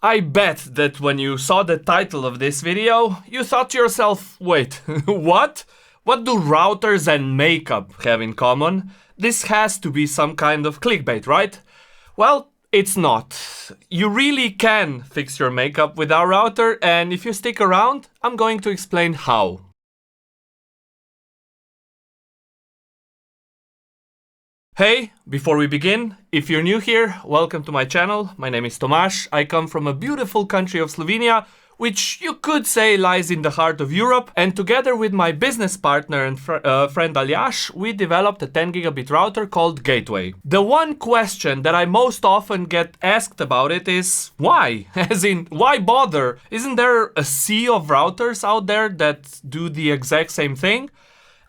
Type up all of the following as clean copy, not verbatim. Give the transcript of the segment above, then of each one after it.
I bet that when you saw the title of this video, you thought to yourself, wait, what? What do routers and makeup have in common? This has to be some kind of clickbait, right? Well, it's not. You really can fix your makeup with our router, and if you stick around, I'm going to explain how. Hey, before we begin, if you're new here, welcome to my channel. My name is Tomasz. I come from a beautiful country of Slovenia, which you could say lies in the heart of Europe, and together with my business partner and friend Aljaž, we developed a 10 gigabit router called Gateway. The one question that I most often get asked about it is why? As in, why bother? Isn't there a sea of routers out there that do the exact same thing?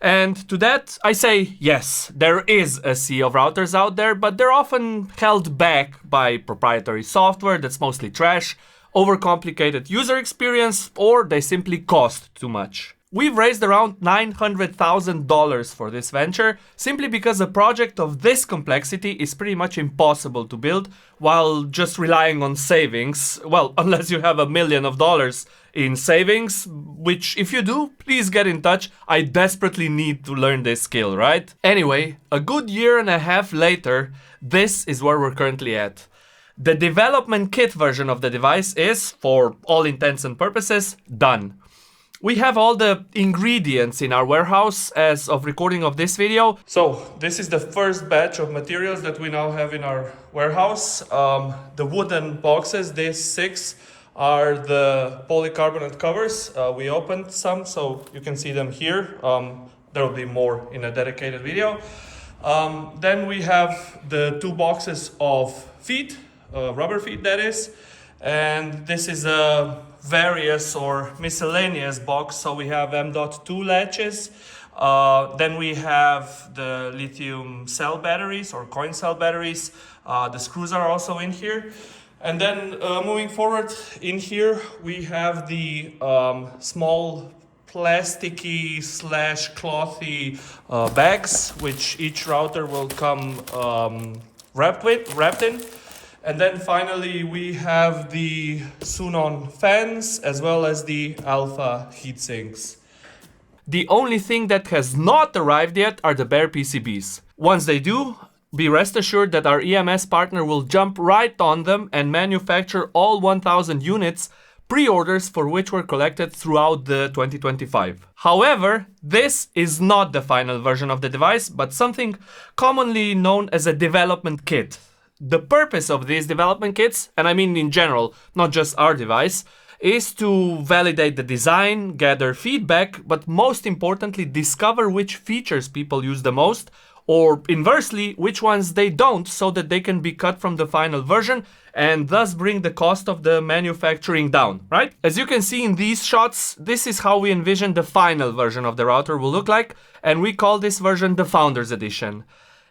And to that, I say, yes, there is a sea of routers out there, but they're often held back by proprietary software that's mostly trash, overcomplicated user experience, or they simply cost too much. We've raised around $900,000 for this venture, simply because a project of this complexity is pretty much impossible to build while just relying on savings. Well, unless you have $1 million in savings, which if you do, please get in touch. I desperately need to learn this skill, right? Anyway, a good year and a half later, this is where we're currently at. The development kit version of the device is, for all intents and purposes, done. We have all the ingredients in our warehouse as of recording of this video. So this is the first batch of materials that we now have in our warehouse. The wooden boxes, these 6, are the polycarbonate covers. We opened some, so you can see them here. There will be more in a dedicated video. Then we have the 2 boxes of feet, rubber feet that is. And this is a various or miscellaneous box, so we have M.2 latches. Then we have the lithium cell batteries or coin cell batteries. The screws are also in here. And then moving forward, in here we have the small plasticky / clothy bags, which each router will come wrapped in. And then finally we have the Sunon fans as well as the Alpha heatsinks. The only thing that has not arrived yet are the bare PCBs. Once they do, be rest assured that our EMS partner will jump right on them and manufacture all 1,000 units, pre-orders for which were collected throughout the 2025. However, this is not the final version of the device, but something commonly known as a development kit. The purpose of these development kits, and I mean in general, not just our device, is to validate the design, gather feedback, but most importantly, discover which features people use the most, or inversely, which ones they don't, so that they can be cut from the final version and thus bring the cost of the manufacturing down, right? As you can see in these shots, this is how we envision the final version of the router will look like, and we call this version the Founders Edition.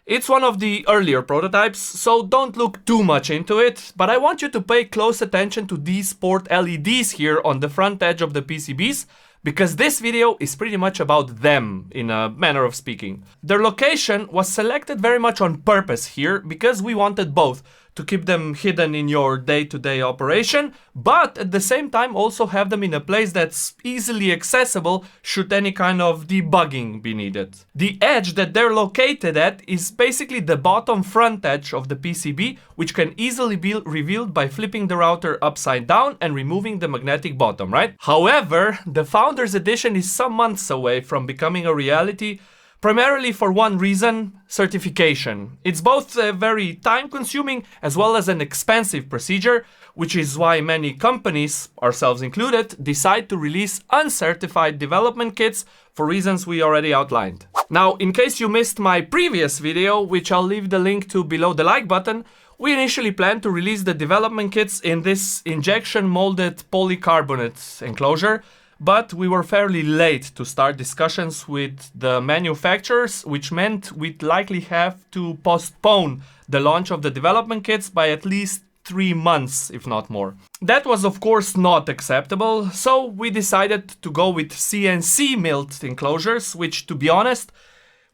It's one of the earlier prototypes, so don't look too much into it, but I want you to pay close attention to these port LEDs here on the front edge of the PCBs, because this video is pretty much about them, in a manner of speaking. Their location was selected very much on purpose here, because we wanted both to keep them hidden in your day-to-day operation, but at the same time also have them in a place that's easily accessible should any kind of debugging be needed. The edge that they're located at is basically the bottom front edge of the PCB, which can easily be revealed by flipping the router upside down and removing the magnetic bottom, right? However, the Founders Edition is some months away from becoming a reality, primarily for one reason: certification. It's both very time-consuming as well as an expensive procedure, which is why many companies, ourselves included, decide to release uncertified development kits for reasons we already outlined. Now, in case you missed my previous video, which I'll leave the link to below the like button, we initially planned to release the development kits in this injection-molded polycarbonate enclosure, but we were fairly late to start discussions with the manufacturers, which meant we'd likely have to postpone the launch of the development kits by at least 3 months, if not more. That was of course not acceptable, so we decided to go with CNC milled enclosures, which, to be honest,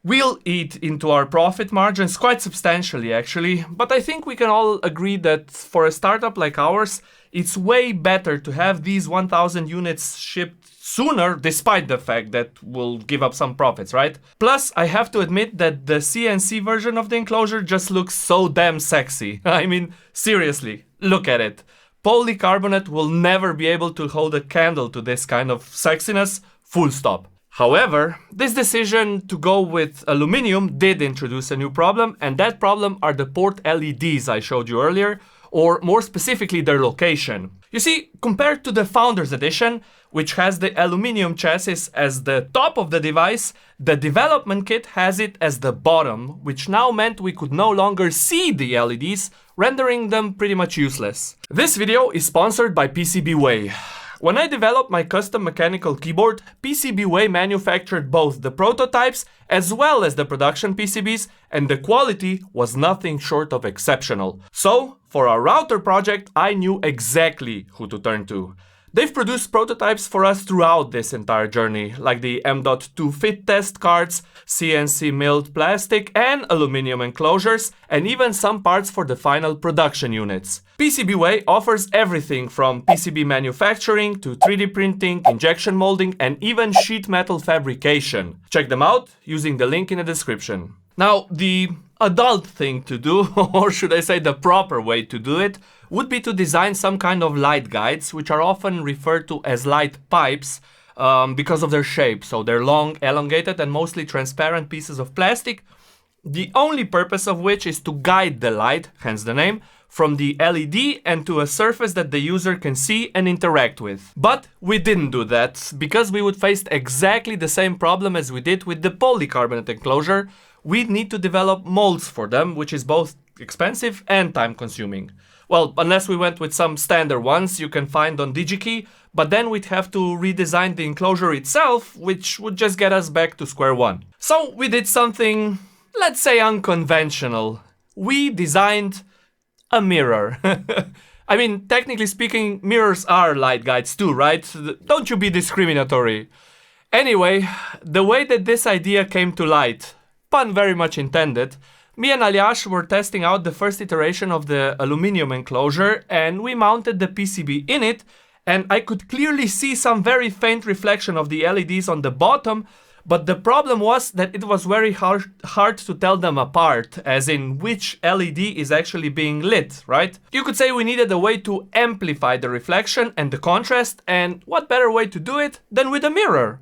will eat into our profit margins quite substantially actually, but I think we can all agree that for a startup like ours, it's way better to have these 1000 units shipped sooner, despite the fact that we'll give up some profits, right? Plus, I have to admit that the CNC version of the enclosure just looks so damn sexy. I mean, seriously, look at it. Polycarbonate will never be able to hold a candle to this kind of sexiness, full stop. However, this decision to go with aluminum did introduce a new problem, and that problem are the port LEDs I showed you earlier, or more specifically their location. You see, compared to the Founders Edition, which has the aluminum chassis as the top of the device, the development kit has it as the bottom, which now meant we could no longer see the LEDs, rendering them pretty much useless. This video is sponsored by PCBWay. When I developed my custom mechanical keyboard, PCBWay manufactured both the prototypes as well as the production PCBs, and the quality was nothing short of exceptional. So, for our router project, I knew exactly who to turn to. They've produced prototypes for us throughout this entire journey, like the M.2 fit test cards, CNC milled plastic and aluminum enclosures, and even some parts for the final production units. PCBWay offers everything from PCB manufacturing to 3D printing, injection molding, and even sheet metal fabrication. Check them out using the link in the description. Now, the adult thing to do, or should I say the proper way to do it, would be to design some kind of light guides, which are often referred to as light pipes because of their shape. So they're long, elongated, and mostly transparent pieces of plastic, the only purpose of which is to guide the light, hence the name, from the LED and to a surface that the user can see and interact with. But we didn't do that, because we would face exactly the same problem as we did with the polycarbonate enclosure. We'd need to develop molds for them, which is both expensive and time consuming. Well, unless we went with some standard ones you can find on DigiKey, but then we'd have to redesign the enclosure itself, which would just get us back to square one. So we did something, let's say, unconventional. We designed a mirror. I mean, technically speaking, mirrors are light guides too, right? Don't you be discriminatory. Anyway, the way that this idea came to light, pun very much intended, me and Aljaž were testing out the first iteration of the aluminum enclosure, and we mounted the PCB in it, and I could clearly see some very faint reflection of the LEDs on the bottom, but the problem was that it was very hard to tell them apart, as in which LED is actually being lit, right? You could say we needed a way to amplify the reflection and the contrast, and what better way to do it than with a mirror?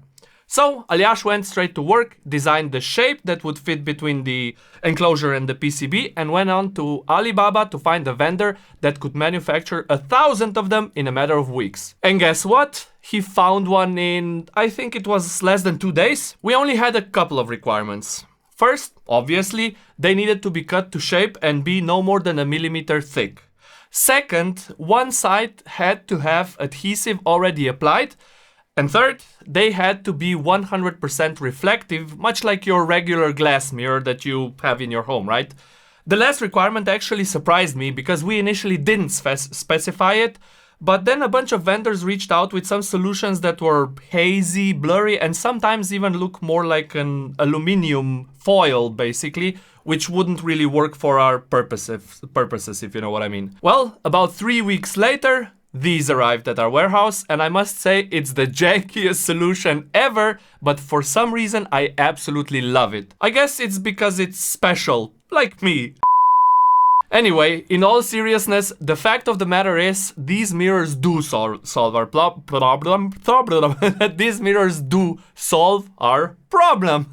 So Aljaž went straight to work, designed the shape that would fit between the enclosure and the PCB, and went on to Alibaba to find a vendor that could manufacture 1,000 of them in a matter of weeks. And guess what? He found one in, I think it was less than 2 days. We only had a couple of requirements. First, obviously, they needed to be cut to shape and be no more than 1 millimeter thick. Second, one side had to have adhesive already applied. And third, they had to be 100% reflective, much like your regular glass mirror that you have in your home, right? The last requirement actually surprised me, because we initially didn't specify it, but then a bunch of vendors reached out with some solutions that were hazy, blurry, and sometimes even look more like an aluminum foil, basically, which wouldn't really work for our purposes, if you know what I mean. Well, about 3 weeks later, these arrived at our warehouse, and I must say it's the jankiest solution ever, but for some reason I absolutely love it. I guess it's because it's special, like me. Anyway, in all seriousness, the fact of the matter is, these mirrors do solve our problem. These mirrors do solve our problem.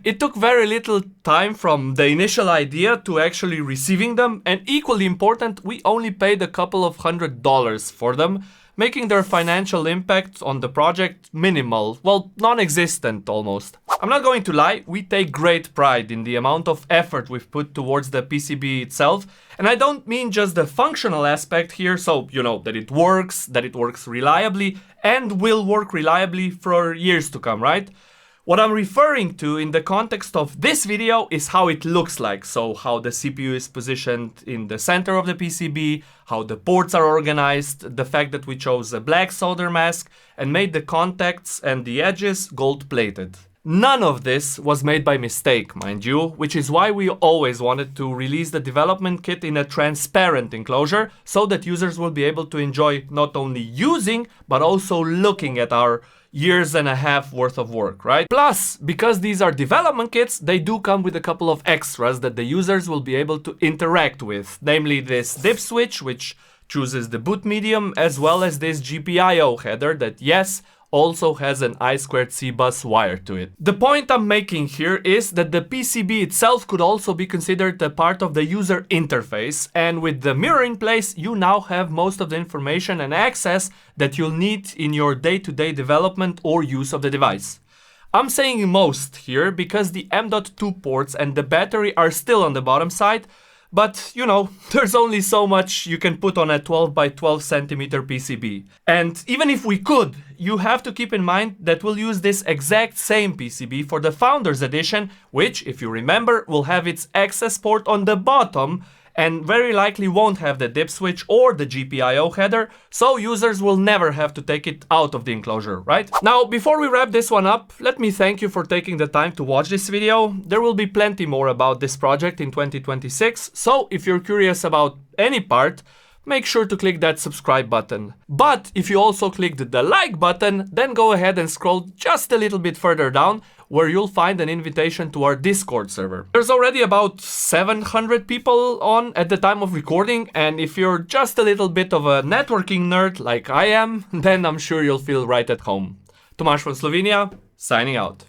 It took very little time from the initial idea to actually receiving them, and equally important, we only paid a couple of $100s for them, making their financial impact on the project minimal, well, non-existent almost. I'm not going to lie, we take great pride in the amount of effort we've put towards the PCB itself, and I don't mean just the functional aspect here, so you know, that it works reliably, and will work reliably for years to come, right? What I'm referring to in the context of this video is how it looks like. So how the CPU is positioned in the center of the PCB, how the ports are organized, the fact that we chose a black solder mask and made the contacts and the edges gold plated. None of this was made by mistake, mind you, which is why we always wanted to release the development kit in a transparent enclosure so that users will be able to enjoy not only using, but also looking at our years and a half worth of work, right? Plus, because these are development kits, they do come with a couple of extras that the users will be able to interact with, namely this dip switch, which chooses the boot medium, as well as this GPIO header that, yes, also has an I2C bus wire to it. The point I'm making here is that the PCB itself could also be considered a part of the user interface, and with the mirror in place, you now have most of the information and access that you'll need in your day-to-day development or use of the device. I'm saying most here because the M.2 ports and the battery are still on the bottom side, but, you know, there's only so much you can put on a 12 by 12 centimeter PCB. And even if we could, you have to keep in mind that we'll use this exact same PCB for the Founders Edition, which, if you remember, will have its access port on the bottom and very likely won't have the dip switch or the GPIO header, so users will never have to take it out of the enclosure, right? Now, before we wrap this one up, let me thank you for taking the time to watch this video. There will be plenty more about this project in 2026, so if you're curious about any part, make sure to click that subscribe button. But if you also clicked the like button, then go ahead and scroll just a little bit further down, where you'll find an invitation to our Discord server. There's already about 700 people on at the time of recording, and if you're just a little bit of a networking nerd like I am, then I'm sure you'll feel right at home. Tomasz from Slovenia, signing out.